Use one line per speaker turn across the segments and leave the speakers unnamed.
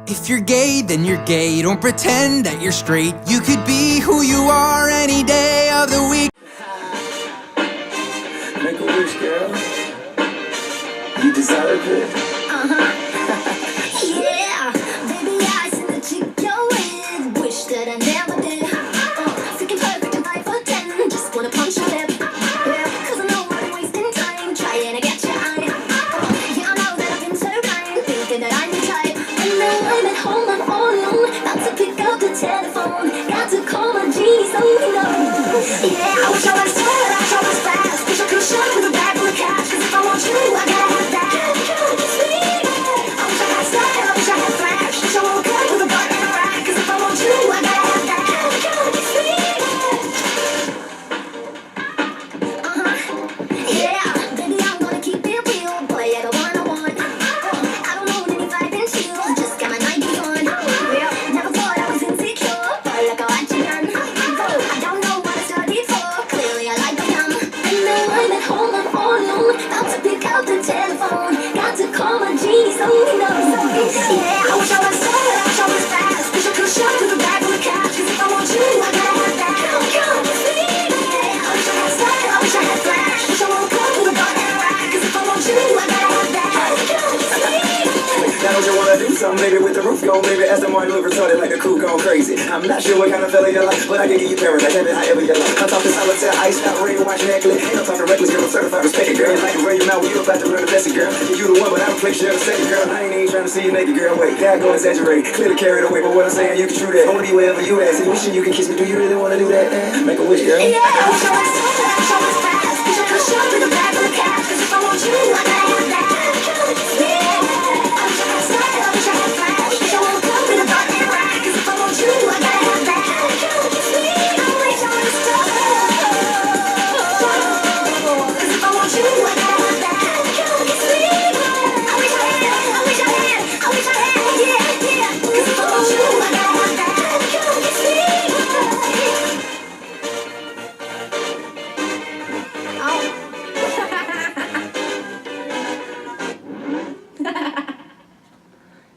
If you're gay, then you're gay. Don't pretend that you're straight. You could be who you are any day of the week.
Make a wish, girl. You deserve it.
Yeah, baby, I see the chick you're with. Wish that I never did. Freaking perfect and 5 for 10. Just wanna punch your lip. Yeah, 'cause I know I'm wasting time trying to get your eye. Yeah, I know that I've been so blind, thinking that I'm the type. And now I'm at home, I'm all alone. About to pick up the telephone. Got to call my G so he knows. Yeah, I wish I was tall, I wish I was fast. Wish I could shop with a bag full of cash. 'Cause if I want you, I gotta have that.
Something maybe with the roof gone, baby, as the morning look retarded like a crew gone crazy. I'm not sure what kind of fella you like, but I can give you paradise, have it however you like. I'm talking solitaire, ice out, ring, watch necklace. Ain't no talking reckless, girl, I'm certified, respected, girl. Like to run your mouth when you about to learn the lesson, girl. You the one, but I don't play shit the second, girl. I ain't even trying to see you naked, girl. Wait, God go exaggerate, clearly carried away, but what I'm saying, you can true that. Only be wherever you at. See, wishing you can kiss me. Do you really want to do that? Make a wish, girl.
Yeah, I wish I was tall, I wish I was fast. Wish I could shop with a bag full of cash. 'Cause if I want you, I gotta have that. Yeah, I wish I had style, I wish I had flash.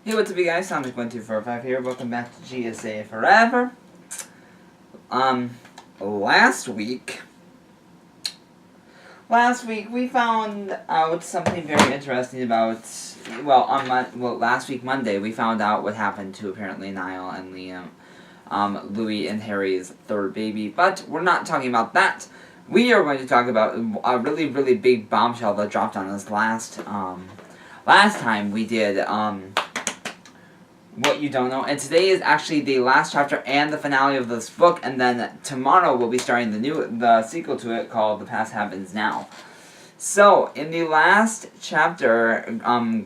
Hey, what's up, you guys? Sonic1245 here. Welcome back to GSA Forever. Last week we found out something very interesting about. Last week Monday we found out what happened to apparently Niall and Liam, Louis and Harry's third baby. But we're not talking about that. We are going to talk about a really, really big bombshell that dropped on us last time we did What You Don't Know. And today is actually the last chapter and the finale of this book, and then tomorrow we'll be starting the sequel to it called The Past Happens Now. So, in the last chapter,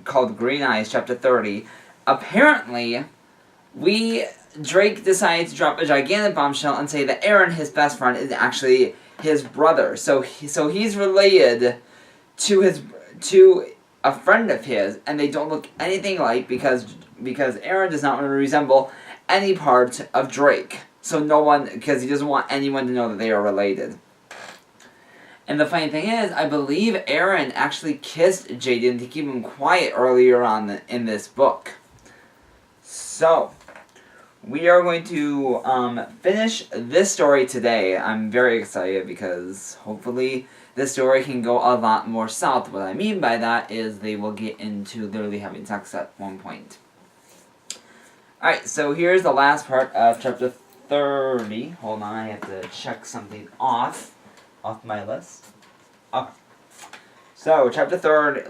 called Green Eyes, chapter 30, apparently, Drake decided to drop a gigantic bombshell and say that Aaron, his best friend, is actually his brother. So he's related to a friend of his, and they don't look anything alike because Aaron does not resemble any part of Drake. So because he doesn't want anyone to know that they are related. And the funny thing is, I believe Aaron actually kissed Jaden to keep him quiet earlier on in this book. So, we are going to finish this story today. I'm very excited because hopefully this story can go a lot more south. What I mean by that is they will get into literally having sex at one point. Alright, so here's the last part of chapter 30. Hold on, I have to check something off my list. Okay. So,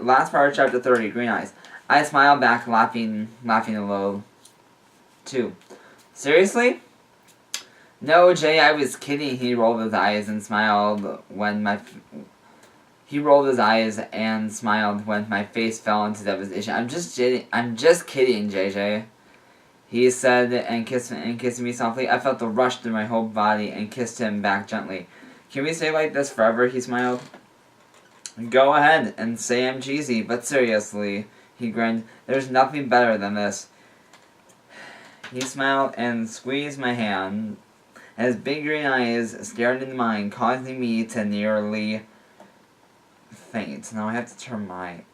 last part of chapter 30, Green Eyes. I smiled back, laughing a little, too. Seriously? No, Jay, I was kidding. He rolled his eyes and smiled when my face fell into devastation. I'm just kidding, JJ. He said and kissed me softly. I felt the rush through my whole body and kissed him back gently. Can we stay like this forever? He smiled. Go ahead and say I'm cheesy, but seriously, he grinned. There's nothing better than this. He smiled and squeezed my hand. His big green eyes stared into mine, causing me to nearly faint. Now I have to turn my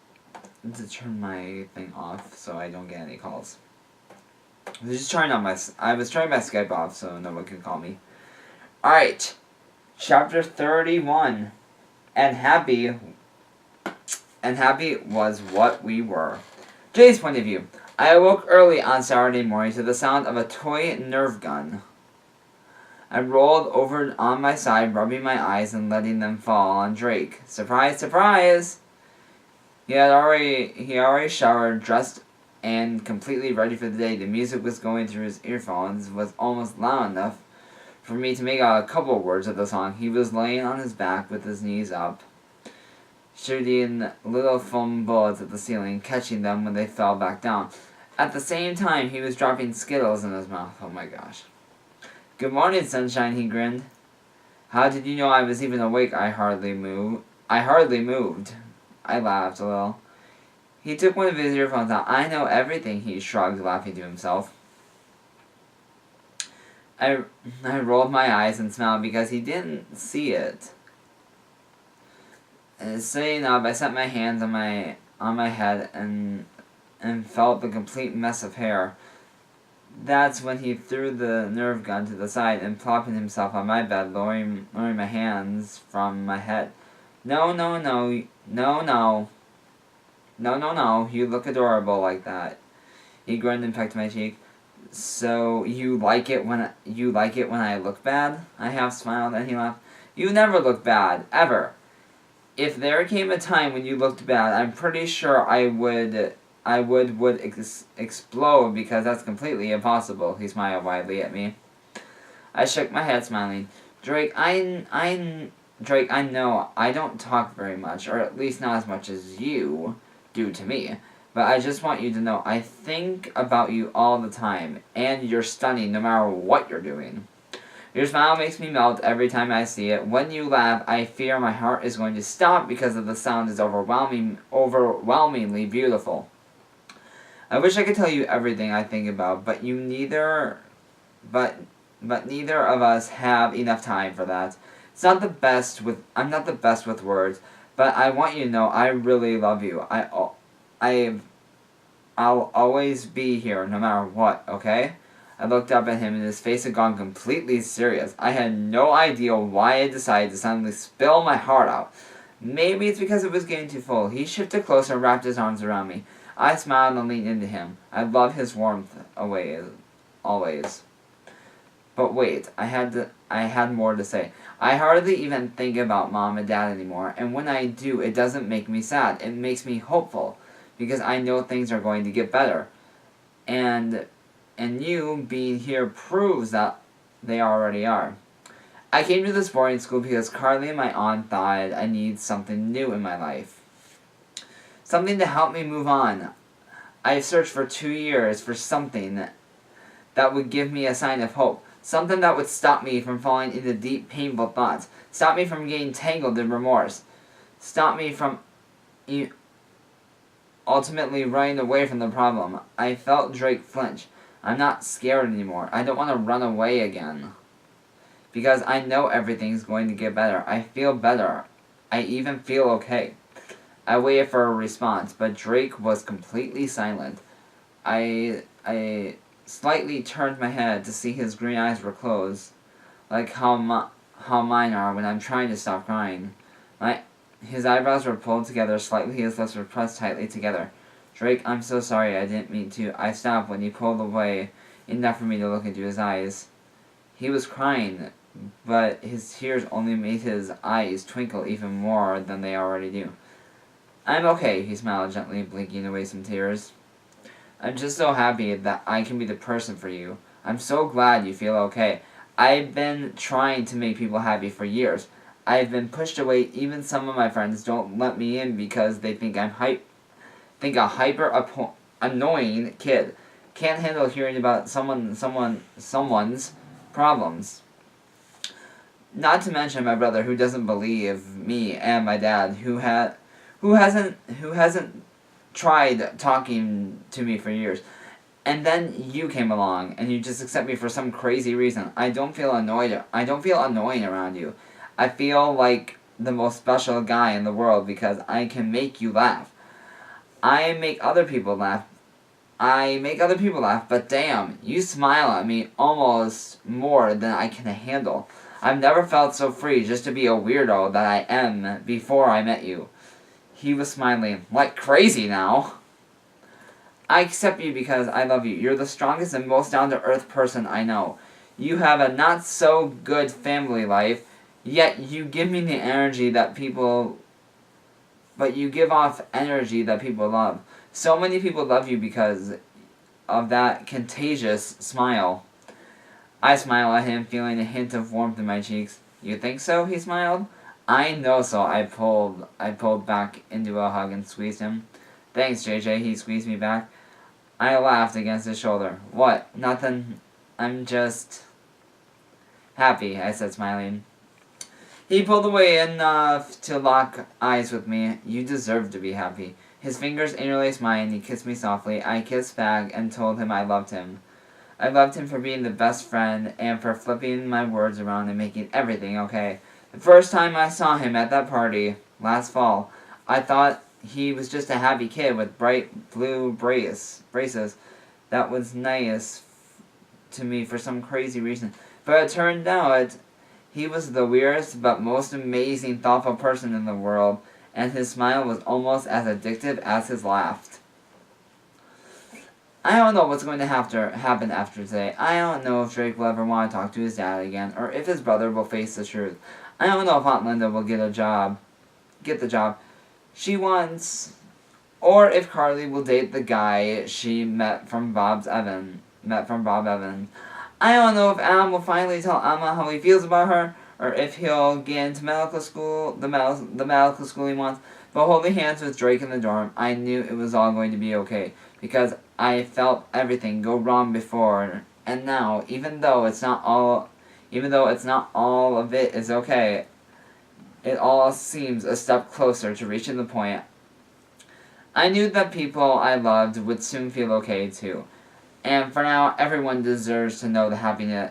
thing off so I don't get any calls. I was turning my Skype off so no one can call me. Alright. Chapter 31. And happy was what we were. Jay's point of view. I awoke early on Saturday morning to the sound of a toy Nerf gun. I rolled over on my side, rubbing my eyes and letting them fall on Drake. Surprise, surprise! He already showered, dressed, and completely ready for the day. The music was going through his earphones, was almost loud enough for me to make out a couple of words of the song. He was laying on his back with his knees up, shooting little foam bullets at the ceiling, catching them when they fell back down. At the same time, he was dropping Skittles in his mouth. Oh my gosh. Good morning, sunshine, he grinned. How did you know I was even awake? I hardly moved. I laughed a little. He took one of his earphones out. I know everything, he shrugged, laughing to himself. I rolled my eyes and smiled because he didn't see it. And sitting up, I set my hands on my head and felt the complete mess of hair. That's when he threw the Nerf gun to the side and plopping himself on my bed, lowering my hands from my head. No, you look adorable like that. He grinned and pecked my cheek. So you like it when I look bad? I half smiled and he laughed. You never look bad, ever. If there came a time when you looked bad, I'm pretty sure I would explode because that's completely impossible. He smiled widely at me. I shook my head, smiling. Drake, I know I don't talk very much, or at least not as much as you do to me. But I just want you to know I think about you all the time, and you're stunning no matter what you're doing. Your smile makes me melt every time I see it. When you laugh, I fear my heart is going to stop because of the sound is overwhelmingly beautiful. I wish I could tell you everything I think about, but neither of us have enough time for that. I'm not the best with words, but I want you to know I really love you. I'll always be here no matter what, okay? I looked up at him and his face had gone completely serious. I had no idea why I decided to suddenly spill my heart out. Maybe it's because it was getting too full. He shifted closer and wrapped his arms around me. I smiled and leaned into him. I love his warmth always. But wait, I had more to say. I hardly even think about Mom and Dad anymore, and when I do, it doesn't make me sad. It makes me hopeful, because I know things are going to get better. And you being here proves that they already are. I came to this boarding school because Carly and my aunt thought I need something new in my life. Something to help me move on. I've searched for 2 years for something that would give me a sign of hope. Something that would stop me from falling into deep, painful thoughts. Stop me from getting tangled in remorse. Stop me from ultimately running away from the problem. I felt Drake flinch. I'm not scared anymore. I don't want to run away again. Because I know everything's going to get better. I feel better. I even feel okay. I waited for a response, but Drake was completely silent. I slightly turned my head to see his green eyes were closed, like how mine are when I'm trying to stop crying. His eyebrows were pulled together slightly, his lips were pressed tightly together. Drake, I'm so sorry, I didn't mean to. I stopped when he pulled away enough for me to look into his eyes. He was crying, but his tears only made his eyes twinkle even more than they already do. I'm okay, he smiled gently, blinking away some tears. I'm just so happy that I can be the person for you. I'm so glad you feel okay. I've been trying to make people happy for years. I've been pushed away. Even some of my friends don't let me in because they think a hyper annoying kid. Can't handle hearing about someone's problems. Not to mention my brother, who doesn't believe me, and my dad, who hasn't tried talking to me for years. And then you came along, and you just accept me for some crazy reason. I don't feel annoying around you. I feel like the most special guy in the world because I can make you laugh. I make other people laugh. I make other people laugh, but damn, you smile at me almost more than I can handle. I've never felt so free just to be a weirdo that I am before I met you. He was smiling like crazy now. I accept you because I love you. You're the strongest and most down-to-earth person I know. You have a not-so-good family life, yet you give me the energy that people... But you give off energy that people love. So many people love you because of that contagious smile. I smile at him, feeling a hint of warmth in my cheeks. You think so? He smiled. I know so. I pulled back into a hug and squeezed him. Thanks, JJ. He squeezed me back. I laughed against his shoulder. What? Nothing. I'm just happy, I said, smiling. He pulled away enough to lock eyes with me. You deserve to be happy. His fingers interlaced mine. He kissed me softly. I kissed back and told him I loved him. I loved him for being the best friend and for flipping my words around and making everything okay. The first time I saw him at that party, last fall, I thought he was just a happy kid with bright blue braces. That was nice to me for some crazy reason. But it turned out he was the weirdest but most amazing, thoughtful person in the world, and his smile was almost as addictive as his laugh. I don't know what's going to happen after today. I don't know if Drake will ever want to talk to his dad again, or if his brother will face the truth. I don't know if Aunt Linda will get the job she wants, or if Carly will date the guy she met from Bob Evans. I don't know if Adam will finally tell Emma how he feels about her, or if he'll get into medical school, the medical school he wants. But holding hands with Drake in the dorm, I knew it was all going to be okay, because I felt everything go wrong before, and now, even though it's not all of it is okay, it all seems a step closer to reaching the point. I knew that people I loved would soon feel okay too. And for now, everyone deserves to know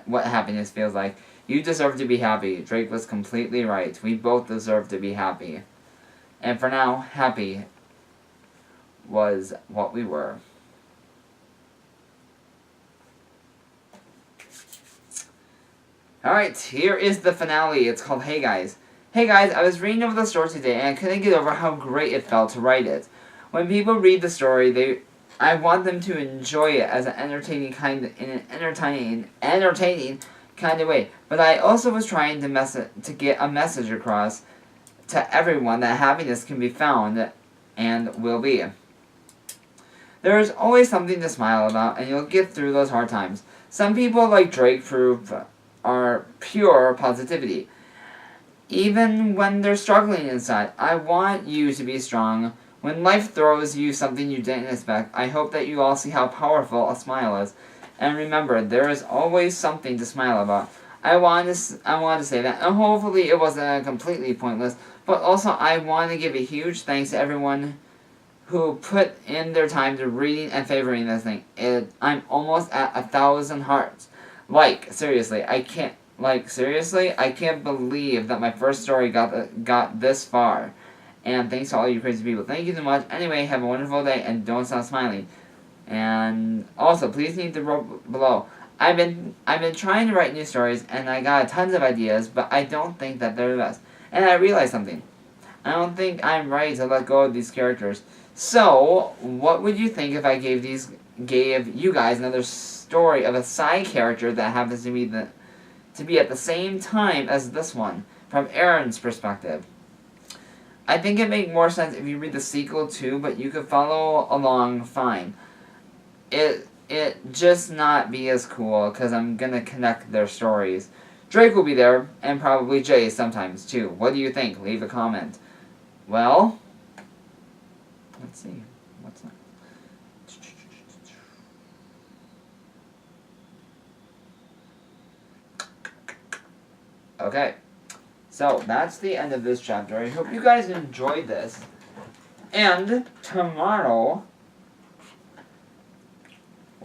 what happiness feels like. You deserve to be happy. Drake was completely right. We both deserve to be happy. And for now, happy was what we were. Alright, here is the finale. It's called Hey Guys. Hey guys, I was reading over the story today and I couldn't get over how great it felt to write it. When people read the story, I want them to enjoy it as an entertaining kind of way. But I also was trying to get a message across to everyone that happiness can be found and will be. There is always something to smile about, and you'll get through those hard times. Some people, like Drake, are pure positivity. Even when they're struggling inside, I want you to be strong. When life throws you something you didn't expect, I hope that you all see how powerful a smile is. And remember, there is always something to smile about. I want to say that, and hopefully it wasn't completely pointless, but also I want to give a huge thanks to everyone who put in their time to reading and favoring this thing. I'm almost at 1,000 hearts. Seriously, I can't believe that my first story got this far. And thanks to all you crazy people. Thank you so much. Anyway, have a wonderful day and don't stop smiling. And also, please leave the rope below. I've been trying to write new stories and I got tons of ideas, but I don't think that they're the best. And I realized something. I don't think I'm ready to let go of these characters. So, what would you think if I gave you guys another story of a side character that happens to be at the same time as this one, from Aaron's perspective? I think it'd make more sense if you read the sequel too, but you could follow along fine. It just not be as cool, because I'm gonna connect their stories. Drake will be there, and probably Jay sometimes too. What do you think? Leave a comment. Well, let's see. What's next? Okay. So, that's the end of this chapter. I hope you guys enjoyed this. And tomorrow,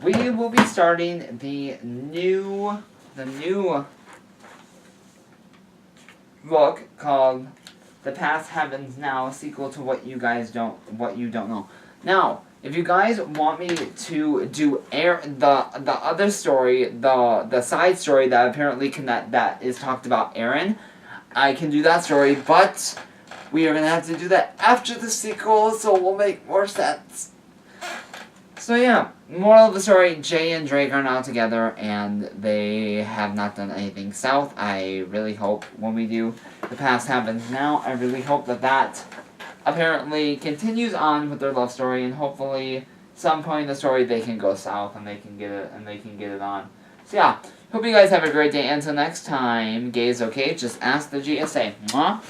we will be starting the new book called The Past Happens Now, sequel to What You Don't Know. Now, If you guys want me to do the other story, the side story that apparently that is talked about Aaron, I can do that story, but we are gonna have to do that after the sequel, so it will make more sense. So yeah, moral of the story, Jay and Drake are now together, and they have not done anything south. I really hope when we do The Past Happens Now, I really hope that apparently continues on with their love story, and hopefully some point in the story they can go south and they can get it on. So yeah, hope you guys have a great day. Until next time, gay is okay, just ask the GSA. Mwah.